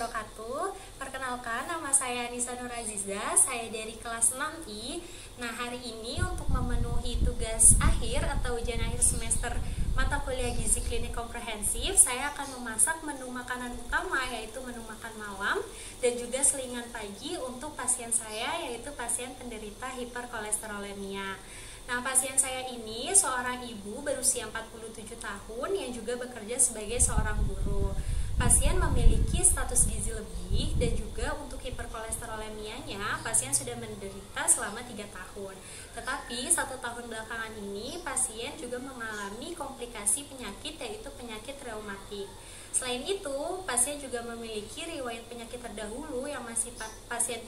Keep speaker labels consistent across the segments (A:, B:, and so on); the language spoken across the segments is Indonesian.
A: wabarakatuh. Perkenalkan, nama saya Nisa Nur Aziza, saya dari kelas 6I. Nah, hari ini untuk memenuhi tugas akhir atau ujian akhir semester mata kuliah gizi klinik komprehensif, saya akan memasak menu makanan utama, yaitu menu makan malam, dan juga selingan pagi untuk pasien saya, yaitu pasien penderita hiperkolesterolemia. Nah, pasien saya ini seorang ibu berusia 47 tahun yang juga bekerja sebagai seorang guru. Pasien memiliki status gizi lebih dan juga untuk hiperkolesterolemianya pasien sudah menderita selama 3 tahun. Tetapi 1 tahun belakangan ini pasien juga mengalami komplikasi penyakit, yaitu penyakit reumatik. Selain itu, pasien juga memiliki riwayat penyakit terdahulu yang masih pasien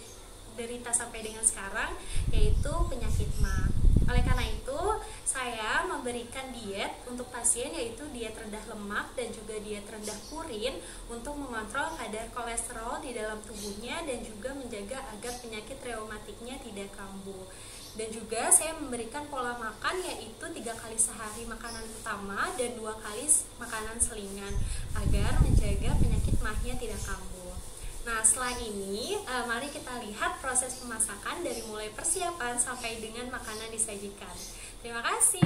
A: derita sampai dengan sekarang, yaitu penyakit MA. Oleh karena itu, saya memberikan diet untuk pasien, yaitu diet rendah lemak dan juga diet rendah purin untuk mengontrol kadar kolesterol di dalam tubuhnya dan juga menjaga agar penyakit reumatiknya tidak kambuh. Dan juga saya memberikan pola makan, yaitu 3 kali sehari makanan utama dan 2 kali makanan selingan agar menjaga penyakit MA-nya tidak kambuh. Nah, setelah ini, mari kita lihat proses pemasakan dari mulai persiapan sampai dengan makanan disajikan. Terima kasih.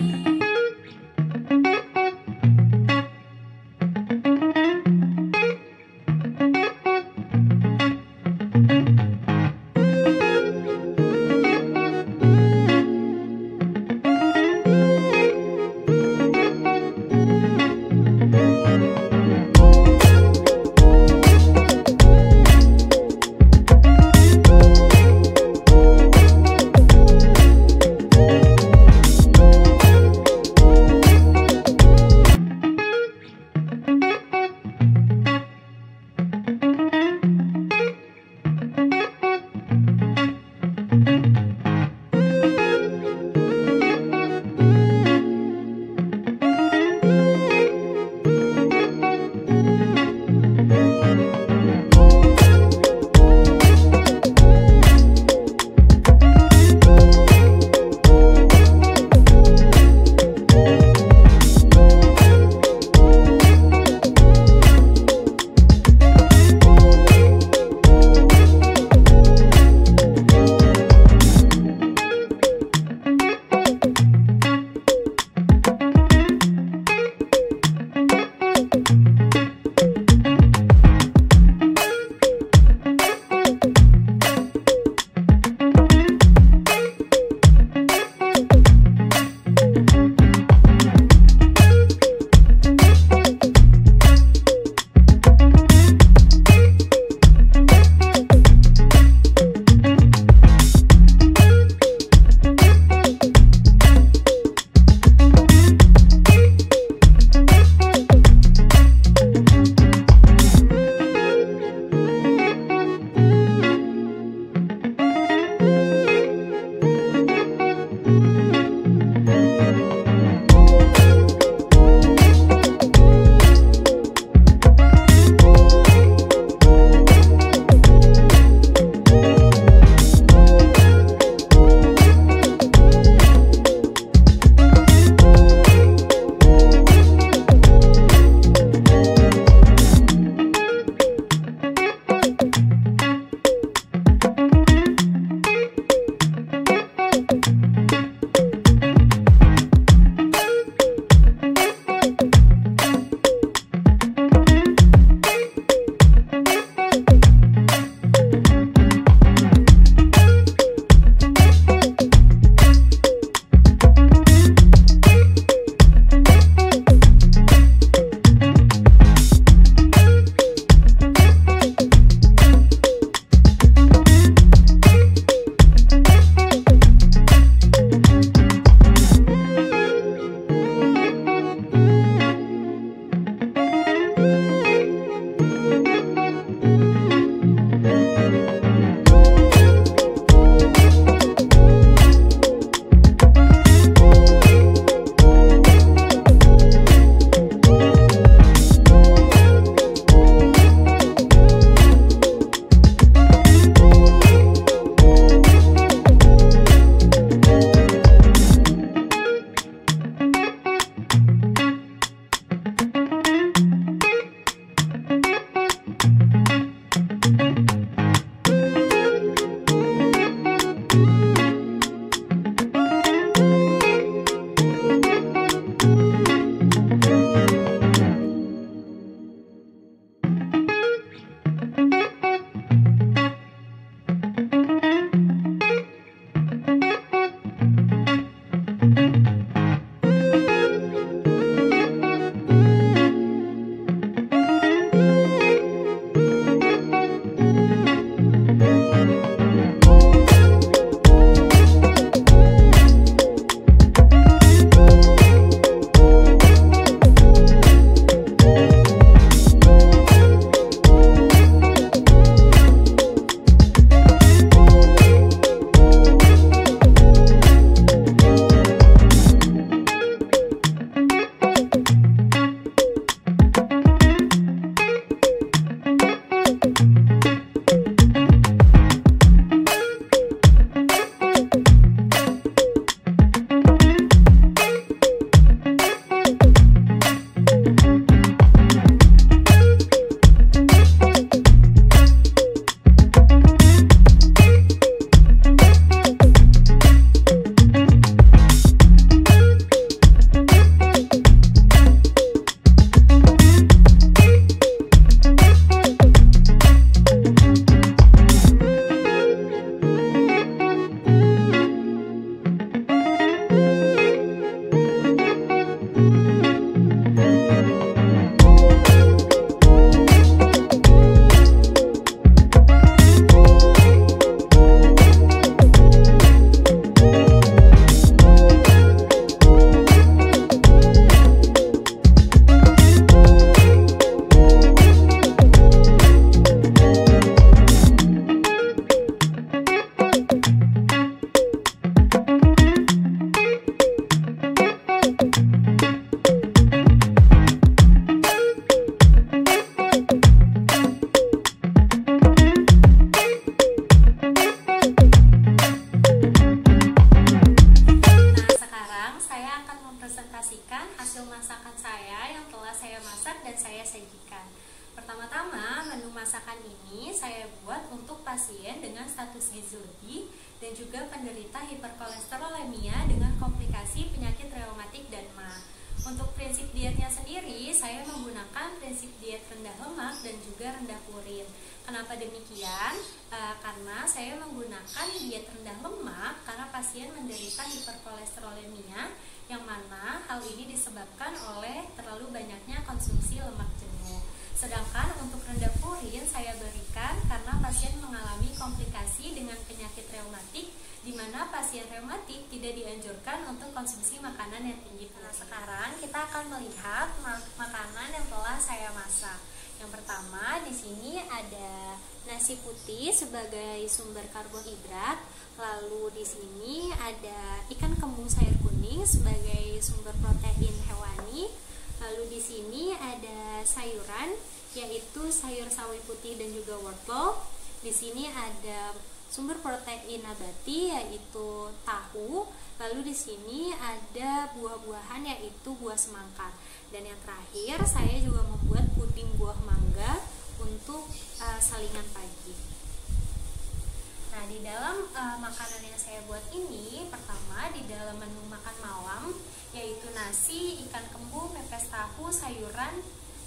A: akan mempresentasikan hasil masakan saya yang telah saya masak dan saya sajikan. Pertama-tama, menu masakan ini saya buat untuk pasien dengan status gizi lebih dan juga penderita hiperkolesterolemia dengan komplikasi penyakit reumatik dan MA. Untuk prinsip dietnya sendiri, saya menggunakan prinsip diet rendah lemak dan juga rendah purin. Kenapa demikian? Karena saya menggunakan diet rendah lemak karena pasien menderita hiperkolesterolemia, yang mana hal ini disebabkan oleh terlalu banyaknya konsumsi lemak jenuh. Sedangkan untuk rendah purin saya berikan karena pasien mengalami komplikasi dengan penyakit reumatik, di mana pasien reumatik tidak dianjurkan untuk konsumsi makanan yang tinggi purin. Nah, sekarang kita akan melihat makanan yang telah saya masak. Yang pertama, di sini ada nasi putih sebagai sumber karbohidrat. Lalu di sini ada ikan kembung sayur kuning sebagai sumber protein hewani. Lalu di sini ada sayuran, yaitu sayur sawi putih dan juga wortel. Di sini ada sumber protein nabati, yaitu tahu. Lalu di sini ada buah-buahan, yaitu buah semangka. Dan yang terakhir, saya juga membuat puding buah mangga untuk salingan pagi. Nah, di dalam makanan yang saya buat ini, pertama di dalam menu makan malam, yaitu nasi, ikan kembung, pepes tahu, sayuran,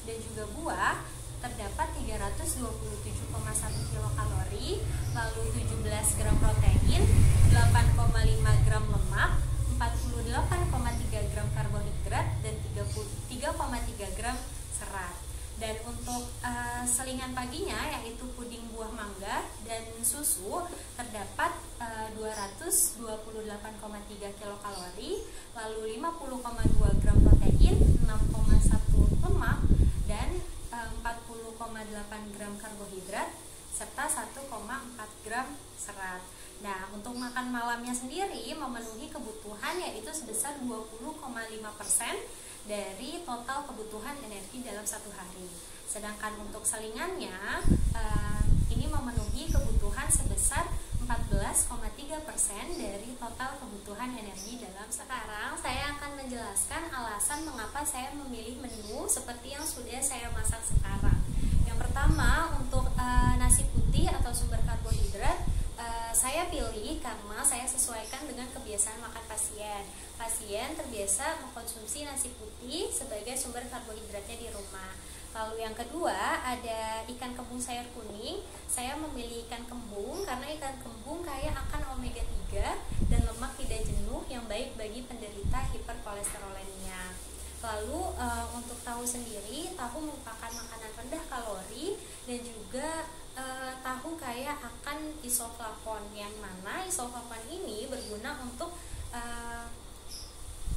A: dan juga buah, terdapat 327,1 kilokalori, lalu 17 gram protein, 8,5 gram lemak, 48,3 gram karbohidrat, dan 3,3 gram serat. Dan untuk selingan paginya, yaitu puding buah mangga dan susu, terdapat 228,3 kilokalori, lalu 50,2 gram protein, 6,1 lemak, dan 40,8 gram karbohidrat, serta 1,4 gram serat. Nah, untuk makan malamnya sendiri memenuhi kebutuhan, yaitu sebesar 20,5% dari total kebutuhan energi dalam satu hari. Sedangkan untuk selingannya ini memenuhi kebutuhan sebesar 14,3% dari total kebutuhan energi dalam sekarang. Saya akan menjelaskan alasan mengapa saya memilih menu seperti yang sudah saya masak sekarang. Yang pertama, untuk nasi putih atau sumber karbohidrat, saya pilih karena saya sesuaikan dengan kebiasaan makan pasien. Pasien terbiasa mengkonsumsi nasi putih sebagai sumber karbohidratnya di rumah. Lalu yang kedua, ada ikan kembung sayur kuning. Saya memilih ikan kembung karena ikan kembung kaya akan omega 3 dan lemak tidak jenuh yang baik bagi penderita hiperkolesterolemia. Lalu untuk tahu sendiri, tahu merupakan makanan rendah kalori dan juga tahu kaya akan isoflavon, yang mana isoflavon ini berguna untuk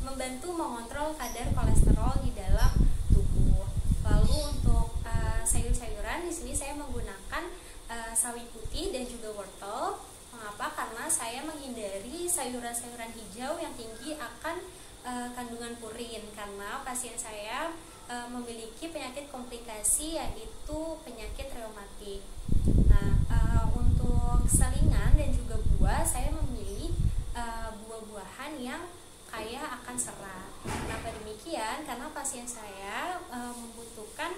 A: membantu mengontrol kadar kolesterol di dalam tubuh. Lalu untuk sayur-sayuran, di sini saya menggunakan sawi putih dan juga wortel. Mengapa? Karena saya menghindari sayuran-sayuran hijau yang tinggi akan kandungan purin, karena pasien saya memiliki penyakit komplikasi, yaitu penyakit reumatik. Nah, untuk salingan dan juga buah, saya memilih buah-buahan yang kaya akan serat. Kenapa demikian? Karena pasien saya membutuhkan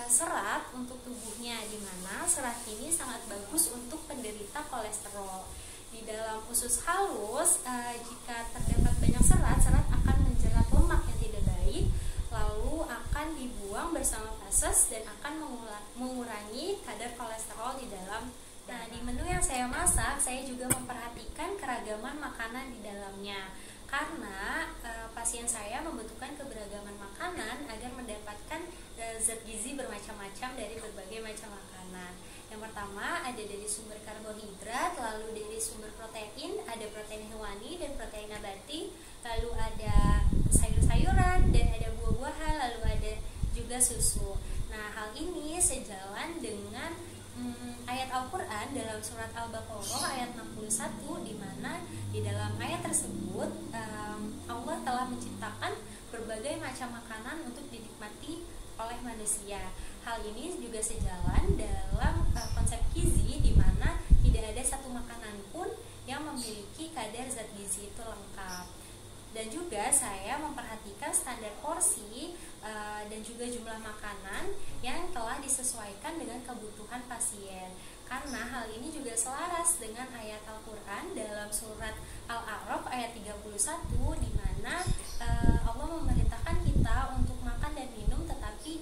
A: serat untuk tubuhnya, di mana serat ini sangat bagus untuk penderita kolesterol. Di dalam usus halus, jika terdapat banyak serat, serat akan menjerat lemak yang tidak baik, lalu akan dibuang bersama feses dan akan mengurangi kadar kolesterol di dalam. Nah, di menu yang saya masak, saya juga memperhatikan keragaman makanan di dalamnya, karena pasien saya membutuhkan keberagaman makanan agar mendapatkan zat gizi bermacam-macam dari berbagai macam makanan. Yang pertama, ada dari sumber karbohidrat, lalu dari sumber protein, ada protein hewani dan protein nabati, lalu ada sayur-sayuran dan ada buah-buahan, lalu ada juga susu. Nah, hal ini sejalan dengan ayat Al-Quran dalam surat Al-Baqarah ayat 61, di mana di dalam ayat tersebut Allah telah menciptakan berbagai macam makanan untuk dinikmati oleh manusia. Hal ini juga sejalan dalam konsep gizi, di mana tidak ada satu makanan pun yang memiliki kadar zat gizi itu lengkap. Dan juga saya memperhatikan standar porsi dan juga jumlah makanan yang telah disesuaikan dengan kebutuhan pasien. Karena hal ini juga selaras dengan ayat Al-Quran dalam surat Al-A'raf ayat 31, di mana Allah memerintahkan kita untuk makan dan minum tetapi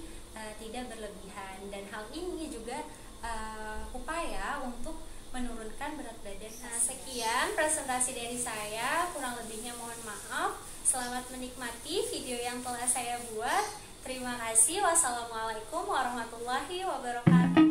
A: tidak berlebihan. Dan hal ini juga upaya untuk menurunkan berat badan. Nah, sekian presentasi dari saya, kurang lebihnya mohon maaf. Selamat menikmati video yang telah saya buat. Terima kasih. Wassalamualaikum warahmatullahi wabarakatuh.